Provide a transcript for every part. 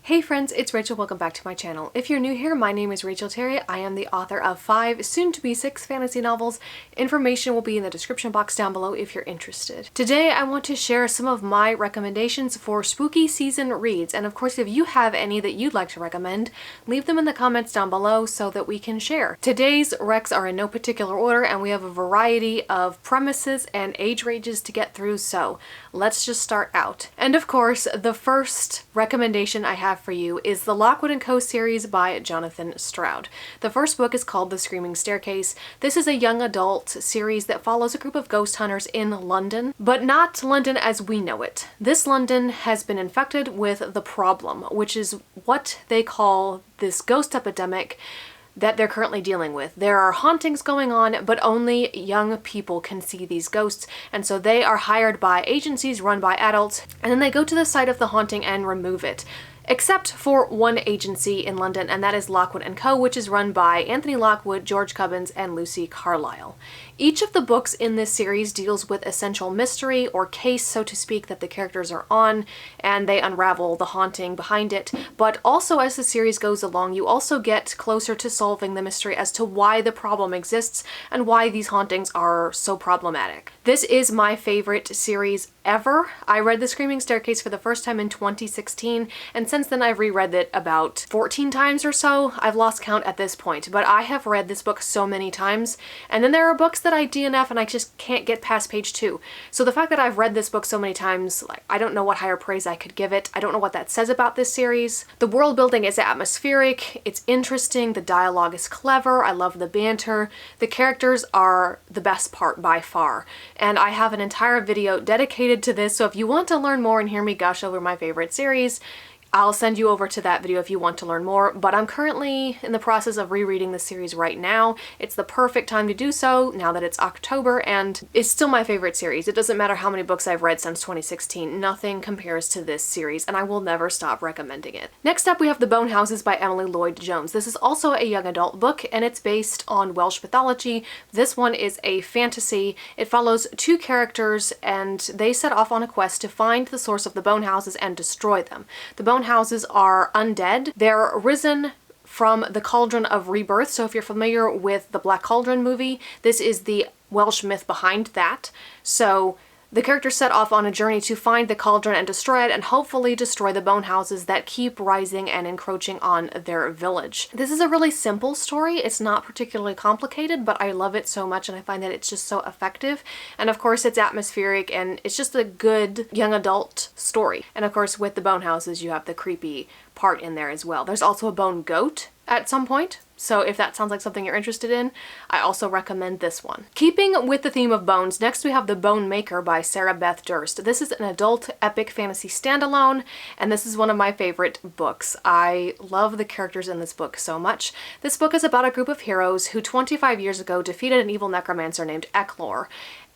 Hey friends, it's Rachel. Welcome back to my channel. If you're new here, my name is Rachel Terry. I am the author of 5, soon to be 6 fantasy novels. Information will be in the description box down below if you're interested. Today I want to share some of my recommendations for spooky season reads, and of course if you have any that you'd like to recommend, leave them in the comments down below so that we can share. Today's recs are in no particular order and we have a variety of premises and age ranges to get through, so let's just start out. And of course, the first recommendation I have for you is the Lockwood & Co. series by Jonathan Stroud. The first book is called The Screaming Staircase. This is a young adult series that follows a group of ghost hunters in London, but not London as we know it. This London has been infected with the problem, which is what they call this ghost epidemic that they're currently dealing with. There are hauntings going on, but only young people can see these ghosts, and so they are hired by agencies run by adults, and then they go to the site of the haunting and remove it. Except for one agency in London, and that is Lockwood & Co., which is run by Anthony Lockwood, George Cubbins, and Lucy Carlyle. Each of the books in this series deals with essential mystery or case, so to speak, that the characters are on, and they unravel the haunting behind it. But also as the series goes along, you also get closer to solving the mystery as to why the problem exists and why these hauntings are so problematic. This is my favorite series ever. I read The Screaming Staircase for the first time in 2016, and since then I've reread it about 14 times or so. I've lost count at this point, but I have read this book so many times. And then there are books that I DNF and I just can't get past page 2. So the fact that I've read this book so many times, like, I don't know what higher praise I could give it. I don't know what that says about this series. The world building is atmospheric, it's interesting, the dialogue is clever, I love the banter, the characters are the best part by far. And I have an entire video dedicated to this, so if you want to learn more and hear me gush over my favorite series, I'll send you over to that video if you want to learn more, but I'm currently in the process of rereading the series right now. It's the perfect time to do so now that it's October, and it's still my favorite series. It doesn't matter how many books I've read since 2016. Nothing compares to this series, and I will never stop recommending it. Next up, we have The Bone Houses by Emily Lloyd-Jones. This is also a young adult book, and it's based on Welsh mythology. This one is a fantasy. It follows 2 characters, and they set off on a quest to find the source of the bone houses and destroy them. The bone houses are undead. They're risen from the cauldron of rebirth. So if you're familiar with the Black Cauldron movie, this is the Welsh myth behind that. So the characters set off on a journey to find the cauldron and destroy it, and hopefully destroy the bone houses that keep rising and encroaching on their village. This is a really simple story. It's not particularly complicated, but I love it so much and I find that it's just so effective. And of course it's atmospheric and it's just a good young adult story. And of course with the bone houses you have the creepy part in there as well. There's also a bone goat at some point, so if that sounds like something you're interested in, I also recommend this one. Keeping with the theme of bones, next we have The Bone Maker by Sarah Beth Durst. This is an adult epic fantasy standalone, and this is one of my favorite books. I love the characters in this book so much. This book is about a group of heroes who 25 years ago defeated an evil necromancer named Eklor,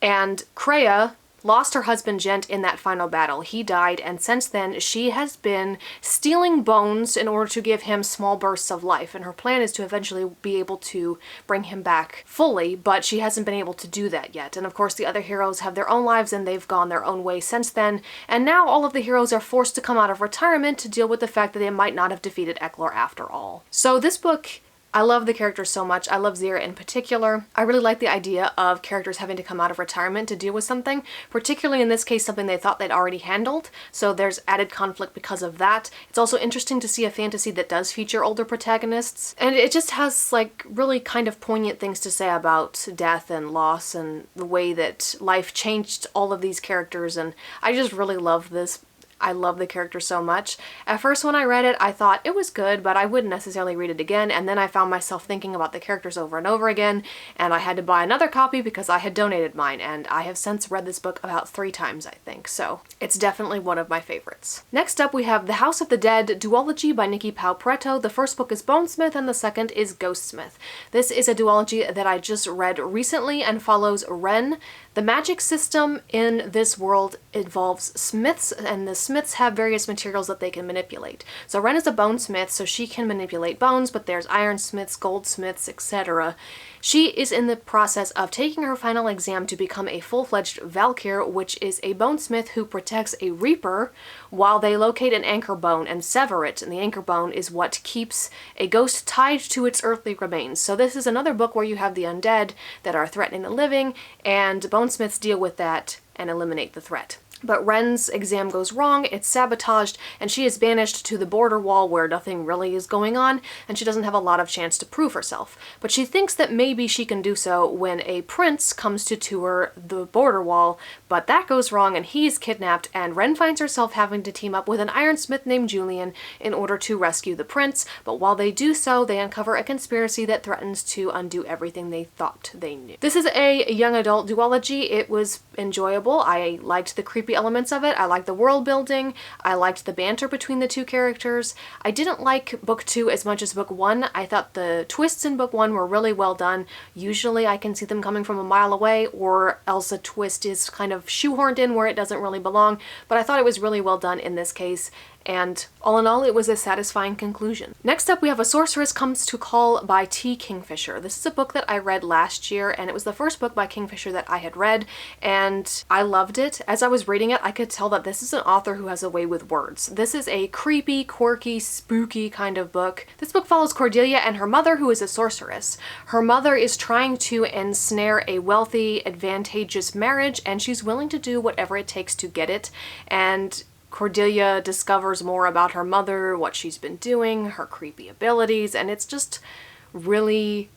and Kreia lost her husband Gent in that final battle. He died, and since then she has been stealing bones in order to give him small bursts of life, and her plan is to eventually be able to bring him back fully, but she hasn't been able to do that yet. And of course the other heroes have their own lives and they've gone their own way since then, and now all of the heroes are forced to come out of retirement to deal with the fact that they might not have defeated Eklor after all. So this book, I love the characters so much. I love Zira in particular. I really like the idea of characters having to come out of retirement to deal with something, particularly in this case something they thought they'd already handled, so there's added conflict because of that. It's also interesting to see a fantasy that does feature older protagonists, and it just has like really kind of poignant things to say about death and loss and the way that life changed all of these characters, and I just really love this. I love the character so much. At first when I read it, I thought it was good, but I wouldn't necessarily read it again, and then I found myself thinking about the characters over and over again, and I had to buy another copy because I had donated mine, and I have since read this book about 3 times, I think, so it's definitely one of my favorites. Next up we have The House of the Dead Duology by Nikki Pau-Preto. The first book is Bonesmith and the second is Ghostsmith. This is a duology that I just read recently and follows Ren. The magic system in this world involves smiths, and the smiths have various materials that they can manipulate. So Ren is a bonesmith, so she can manipulate bones, but there's ironsmiths, goldsmiths, etc. She is in the process of taking her final exam to become a full-fledged Valkyr, which is a bonesmith who protects a Reaper while they locate an anchor bone and sever it, and the anchor bone is what keeps a ghost tied to its earthly remains. So this is another book where you have the undead that are threatening the living, and bonesmiths deal with that and eliminate the threat. But Ren's exam goes wrong, it's sabotaged, and she is banished to the border wall where nothing really is going on, and she doesn't have a lot of chance to prove herself. But she thinks that maybe she can do so when a prince comes to tour the border wall, but that goes wrong and he's kidnapped, and Ren finds herself having to team up with an ironsmith named Julian in order to rescue the prince, but while they do so, they uncover a conspiracy that threatens to undo everything they thought they knew. This is a young adult duology. It was enjoyable. I liked the creepy elements of it. I liked the world building. I liked the banter between the two characters. I didn't like book 2 as much as book 1. I thought the twists in book 1 were really well done. Usually I can see them coming from a mile away, or else a twist is kind of shoehorned in where it doesn't really belong, but I thought it was really well done in this case. And all in all, it was a satisfying conclusion. Next up, we have A Sorceress Comes to Call by T. Kingfisher. This is a book that I read last year, and it was the first book by Kingfisher that I had read, and I loved it. As I was reading it, I could tell that this is an author who has a way with words. This is a creepy, quirky, spooky kind of book. This book follows Cordelia and her mother, who is a sorceress. Her mother is trying to ensnare a wealthy, advantageous marriage, and she's willing to do whatever it takes to get it, and Cordelia discovers more about her mother, what she's been doing, her creepy abilities, and it's just really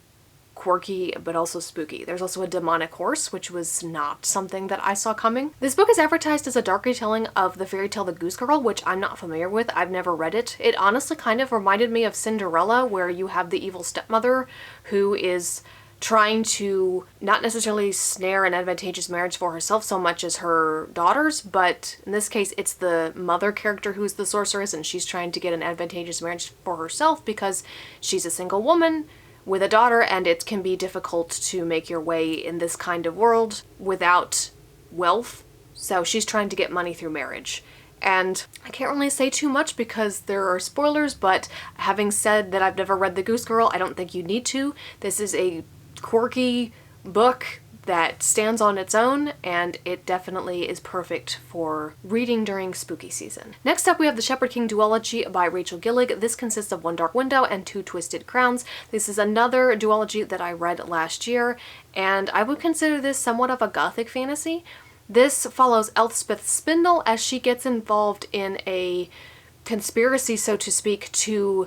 quirky but also spooky. There's also a demonic horse, which was not something that I saw coming. This book is advertised as a dark retelling of the fairy tale The Goose Girl, which I'm not familiar with. I've never read it. It honestly kind of reminded me of Cinderella, where you have the evil stepmother who is trying to not necessarily snare an advantageous marriage for herself so much as her daughters, but in this case it's the mother character who's the sorceress, and she's trying to get an advantageous marriage for herself because she's a single woman with a daughter, and it can be difficult to make your way in this kind of world without wealth. So she's trying to get money through marriage. And I can't really say too much because there are spoilers, but having said that I've never read The Goose Girl, I don't think you need to. This is a quirky book that stands on its own, and it definitely is perfect for reading during spooky season. Next up, we have The Shepherd King Duology by Rachel Gillig. This consists of One Dark Window and Two Twisted Crowns. This is another duology that I read last year, and I would consider this somewhat of a gothic fantasy. This follows Elspeth Spindle as she gets involved in a conspiracy, so to speak, to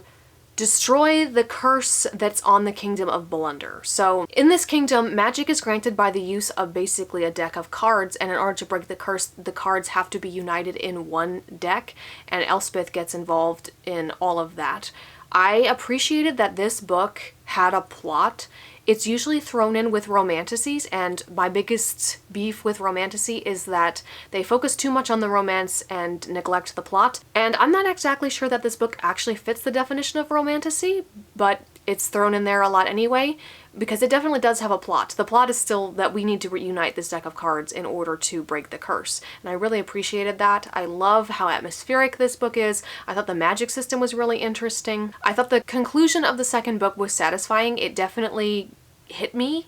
destroy the curse that's on the kingdom of Blunder. So in this kingdom, magic is granted by the use of basically a deck of cards, and in order to break the curse, the cards have to be united in one deck, and Elspeth gets involved in all of that. I appreciated that this book had a plot. It's usually thrown in with romanticies, and my biggest beef with romantasy is that they focus too much on the romance and neglect the plot. And I'm not exactly sure that this book actually fits the definition of romantasy, but it's thrown in there a lot anyway, because it definitely does have a plot. The plot is still that we need to reunite this deck of cards in order to break the curse. And I really appreciated that. I love how atmospheric this book is. I thought the magic system was really interesting. I thought the conclusion of the second book was satisfying. It definitely hit me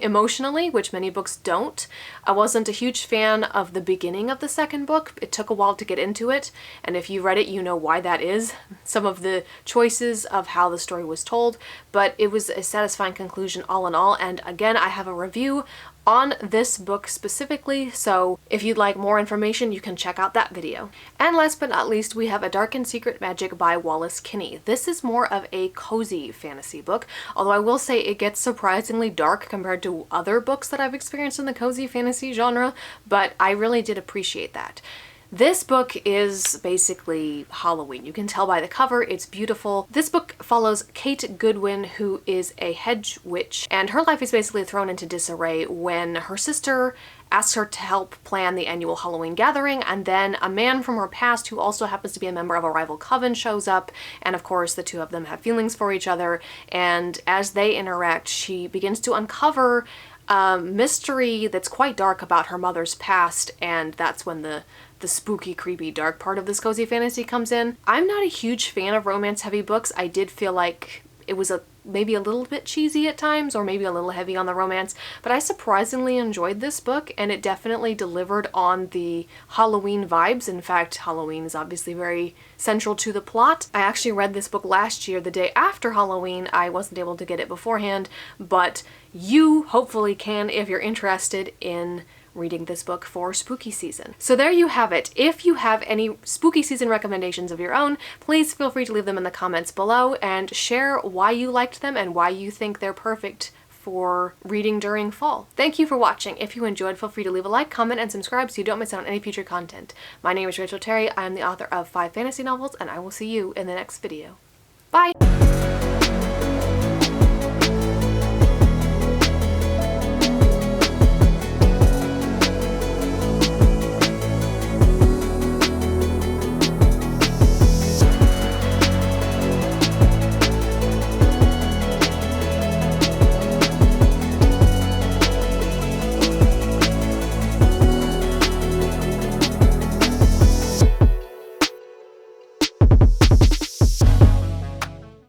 emotionally, which many books don't. I wasn't a huge fan of the beginning of the second book. It took a while to get into it, and if you read it, you know why that is. Some of the choices of how the story was told, but it was a satisfying conclusion all in all, and again, I have a review on this book specifically, so if you'd like more information, you can check out that video. And last but not least, we have A Dark and Secret Magic by Wallace Kinney. This is more of a cozy fantasy book, although I will say it gets surprisingly dark compared to other books that I've experienced in the cozy fantasy genre, but I really did appreciate that. This book is basically Halloween. You can tell by the cover, it's beautiful. This book follows Kate Goodwin, who is a hedge witch, and her life is basically thrown into disarray when her sister asks her to help plan the annual Halloween gathering, and then a man from her past who also happens to be a member of a rival coven shows up, and of course the two of them have feelings for each other, and as they interact, she begins to uncover a mystery that's quite dark about her mother's past, and that's when the spooky, creepy, dark part of this cozy fantasy comes in. I'm not a huge fan of romance-heavy books. I did feel like it was a maybe a little bit cheesy at times, or maybe a little heavy on the romance, but I surprisingly enjoyed this book, and it definitely delivered on the Halloween vibes. In fact, Halloween is obviously very central to the plot. I actually read this book last year, the day after Halloween. I wasn't able to get it beforehand, but you hopefully can if you're interested in reading this book for spooky season. So there you have it. If you have any spooky season recommendations of your own, please feel free to leave them in the comments below and share why you liked them and why you think they're perfect for reading during fall. Thank you for watching. If you enjoyed, feel free to leave a like, comment, and subscribe so you don't miss out on any future content. My name is Rachel Terry. I am the author of 5 fantasy novels, and I will see you in the next video.